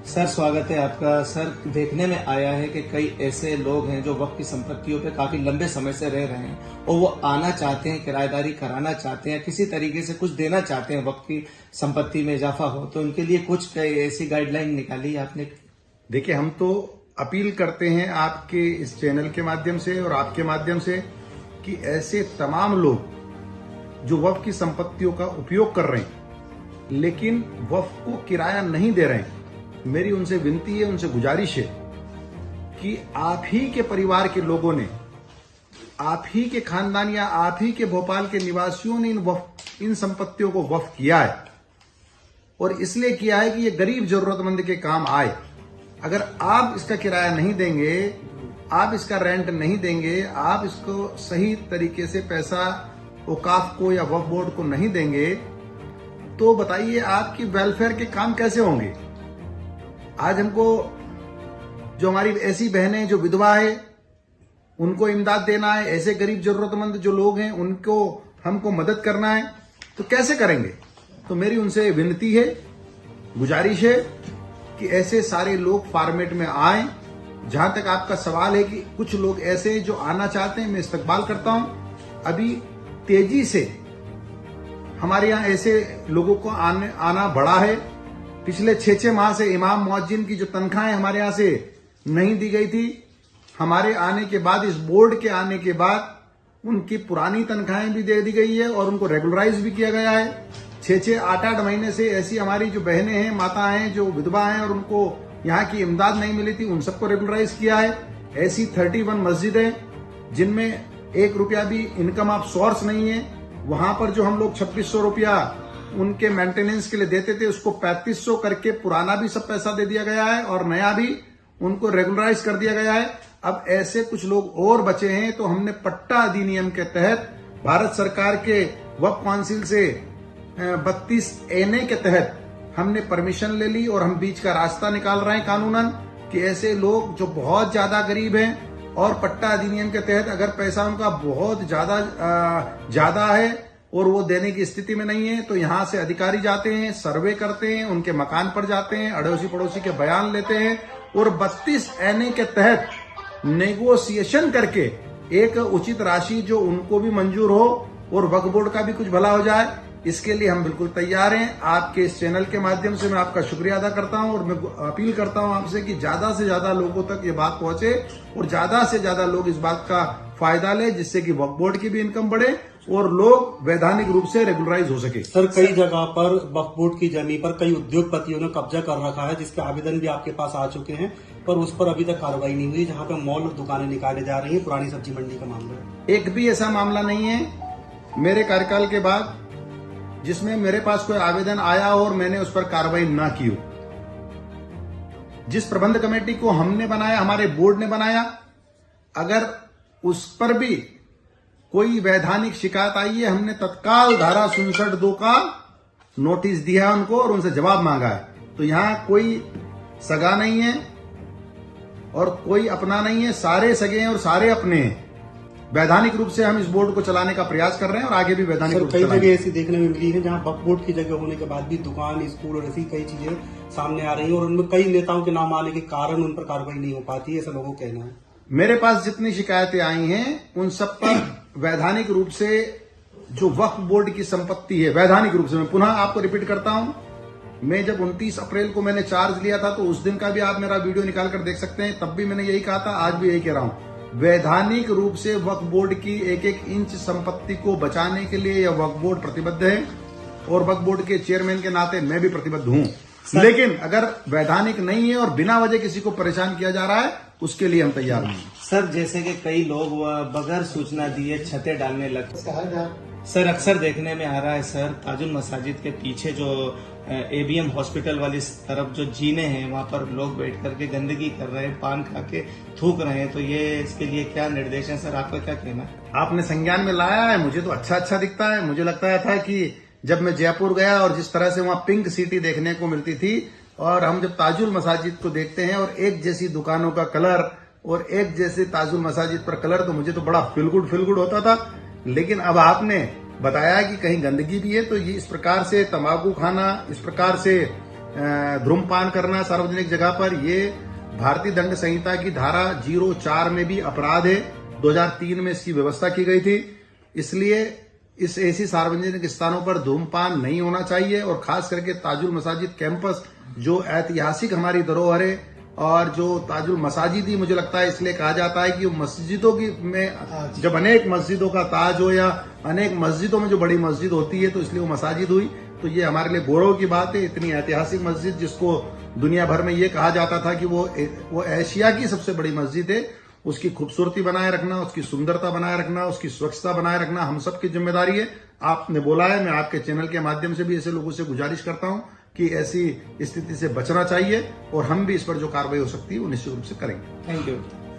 Sir स्वागत है आपका। सर देखने में आया है कि कई ऐसे लोग हैं जो वक्फ की संपत्तियों पे काफी लंबे समय से रह रहे हैं और वो आना चाहते हैं, किराएदारी कराना चाहते हैं, किसी तरीके से कुछ देना चाहते हैं वक्फ की संपत्ति में इजाफा हो, तो उनके लिए कुछ ऐसी गाइडलाइन निकाली आपने? देखिए, हम तो अपील करते हैं आपके इस चैनल के माध्यम से और आपके माध्यम से कि ऐसे तमाम लोग जो वक्फ की संपत्तियों का उपयोग कर रहे हैं लेकिन वक्फ को किराया नहीं दे रहे हैं, मेरी उनसे विनती है, उनसे गुजारिश है कि आप ही के परिवार के लोगों ने, आप ही के खानदान या आप ही के भोपाल के निवासियों ने इन संपत्तियों को वक्फ किया है और इसलिए किया है कि ये गरीब जरूरतमंद के काम आए। अगर आप इसका किराया नहीं देंगे, आप इसका रेंट नहीं देंगे, आप इसको सही तरीके से पैसा औकाफ को या वक्फ बोर्ड को नहीं देंगे, तो बताइए आपकी वेलफेयर के काम कैसे होंगे। आज हमको जो हमारी ऐसी बहनें जो विधवा है उनको इमदाद देना है, ऐसे गरीब जरूरतमंद जो लोग हैं उनको हमको मदद करना है, तो कैसे करेंगे। तो मेरी उनसे विनती है, गुजारिश है कि ऐसे सारे लोग फॉर्मेट में आए। जहां तक आपका सवाल है कि कुछ लोग ऐसे जो आना चाहते हैं, मैं इस्तकबाल करता हूं। अभी तेजी से हमारे यहाँ ऐसे लोगों को आना बढ़ा है। पिछले 6 माह से इमाम मुअज्जिन की जो तनख्वाहें हमारे यहाँ से नहीं दी गई थी, हमारे आने के बाद, इस बोर्ड के आने के बाद उनकी पुरानी तनख्वाहें भी दे दी गई है और उनको रेगुलराइज भी किया गया है। 6-6, 8-8 महीने से ऐसी हमारी जो बहनें हैं, माता हैं, जो विधवा हैं और उनको यहाँ की इमदाद नहीं मिली थी, उन सबको रेगुलराइज किया है। ऐसी 31 मस्जिदें जिनमें 1 रुपया भी इनकम ऑफ सोर्स नहीं है, वहां पर जो हम लोग 2600 रुपया उनके मेंटेनेंस के लिए देते थे, उसको 3500 करके पुराना भी सब पैसा दे दिया गया है और नया भी उनको रेगुलराइज कर दिया गया है। अब ऐसे कुछ लोग और बचे हैं, तो हमने पट्टा अधिनियम के तहत भारत सरकार के वक्फ काउंसिल से 32 NA के तहत हमने परमिशन ले ली और हम बीच का रास्ता निकाल रहे हैं कानूनन कि ऐसे लोग जो बहुत ज्यादा गरीब हैं और पट्टा अधिनियम के तहत अगर पैसा उनका बहुत ज्यादा है और वो देने की स्थिति में नहीं है, तो यहां से अधिकारी जाते हैं, सर्वे करते हैं, उनके मकान पर जाते हैं, अड़ोसी पड़ोसी के बयान लेते हैं और 32 NA के तहत नेगोशिएशन करके एक उचित राशि जो उनको भी मंजूर हो और वक्फ बोर्ड का भी कुछ भला हो जाए, इसके लिए हम बिल्कुल तैयार हैं। आपके इस चैनल के माध्यम से मैं आपका शुक्रिया अदा करता हूं और मैं अपील करता हूं आपसे कि ज्यादा से ज्यादा लोगों तक ये बात पहुंचे और ज्यादा से ज्यादा लोग इस बात का फायदा ले, जिससे कि वक्फ बोर्ड की भी इनकम बढ़े और लोग वैधानिक रूप से रेगुलराइज हो सके। सर कई जगह पर वक्फ बोर्ड की जमीन पर कई उद्योगपतियों ने कब्जा कर रखा है, जिसके आवेदन भी आपके पास आ चुके हैं, पर उस पर अभी तक कार्रवाई नहीं हुई। जहां पर मॉल और दुकानें निकाले जा रही है, पुरानी सब्जी मंडी का मामला है। एक भी ऐसा मामला नहीं है मेरे कार्यकाल के बाद जिसमें मेरे पास कोई आवेदन आया और मैंने उस पर कार्रवाई ना की हो। जिस प्रबंध कमेटी को हमने बनाया, हमारे बोर्ड ने बनाया, अगर उस पर भी कोई वैधानिक शिकायत आई है, हमने तत्काल धारा 67(2) का नोटिस दिया उनको और उनसे जवाब मांगा है। तो यहां कोई सगा नहीं है और कोई अपना नहीं है, सारे सगे हैं और सारे अपने हैं। वैधानिक रूप से हम इस बोर्ड को चलाने का प्रयास कर रहे हैं और आगे भी वैधानिक रूप से कई जगह ऐसी देखने में मिली है जहां वक्फ बोर्ड की जगह होने के बाद भी दुकान, स्कूल और ऐसी कई चीजें सामने आ रही हैं और उनमें कई नेताओं के नाम आने के कारण उन पर कार्रवाई नहीं हो पाती है, ऐसा लोगों का कहना है। मेरे पास जितनी शिकायतें आई हैं उन सब पर वैधानिक रूप से जो वक्फ बोर्ड की संपत्ति है, वैधानिक रूप से, मैं पुनः आपको रिपीट करता हूं, मैं जब 29 अप्रैल को मैंने चार्ज लिया था तो उस दिन का भी आप मेरा वीडियो निकाल कर देख सकते हैं, तब भी मैंने यही कहा था, आज भी यही कह रहा हूं। वैधानिक रूप से वक्फ बोर्ड की एक एक इंच संपत्ति को बचाने के लिए यह वक्फ बोर्ड प्रतिबद्ध है और वक्फ बोर्ड के चेयरमैन के नाते मैं भी प्रतिबद्ध हूं। लेकिन अगर वैधानिक नहीं है और बिना वजह किसी को परेशान किया जा रहा है, उसके लिए हम तैयार हैं। सर जैसे कि कई लोग बगैर सूचना दिए छतें डालने लगते सर, अक्सर देखने में आ रहा है सर, ताजुल मसाजिद के पीछे जो ABM हॉस्पिटल वाली तरफ जो जीने हैं, वहां पर लोग बैठ करके गंदगी कर रहे हैं, पान खा के थूक रहे हैं, तो ये इसके लिए क्या निर्देश है सर, आपका क्या कहना है? आपने संज्ञान में लाया है, मुझे तो अच्छा दिखता है। मुझे लगता था कि जब मैं जयपुर गया और जिस तरह से वहां पिंक सिटी देखने को मिलती थी और हम जब ताजुल मसाजिद को देखते हैं और एक जैसी दुकानों का कलर और एक जैसे ताजुल मसाजिद पर कलर, तो मुझे तो बड़ा फील गुड होता था। लेकिन अब आपने बताया कि कहीं गंदगी भी है, तो ये इस प्रकार से तंबाकू खाना, इस प्रकार से धूम्रपान करना सार्वजनिक जगह पर, ये भारतीय दंड संहिता की धारा 04 में भी अपराध है। 2003 में इसकी व्यवस्था की गई थी। इसलिए इस ऐसी सार्वजनिक स्थानों पर धूम्रपान नहीं होना चाहिए। और खास करके ताजुल मसाजिद कैंपस जो ऐतिहासिक हमारी धरोहर है, और जो ताजुल मसाजिद ही मुझे लगता है इसलिए कहा जाता है कि मस्जिदों की में जब अनेक मस्जिदों का ताज हो या अनेक मस्जिदों में जो बड़ी मस्जिद होती है तो इसलिए वो मसाजिद हुई। तो ये हमारे लिए गौरव की बात है। इतनी ऐतिहासिक मस्जिद जिसको दुनिया भर में ये कहा जाता था कि वो एशिया की सबसे बड़ी मस्जिद है, उसकी खूबसूरती बनाए रखना, उसकी सुंदरता बनाए रखना, उसकी स्वच्छता बनाए रखना हम सबकी जिम्मेदारी है। आपने बोला है, मैं आपके चैनल के माध्यम से भी ऐसे लोगों से गुजारिश करता हूं कि ऐसी स्थिति से बचना चाहिए और हम भी इस पर जो कार्रवाई हो सकती है वो निश्चित रूप से करेंगे। Thank you.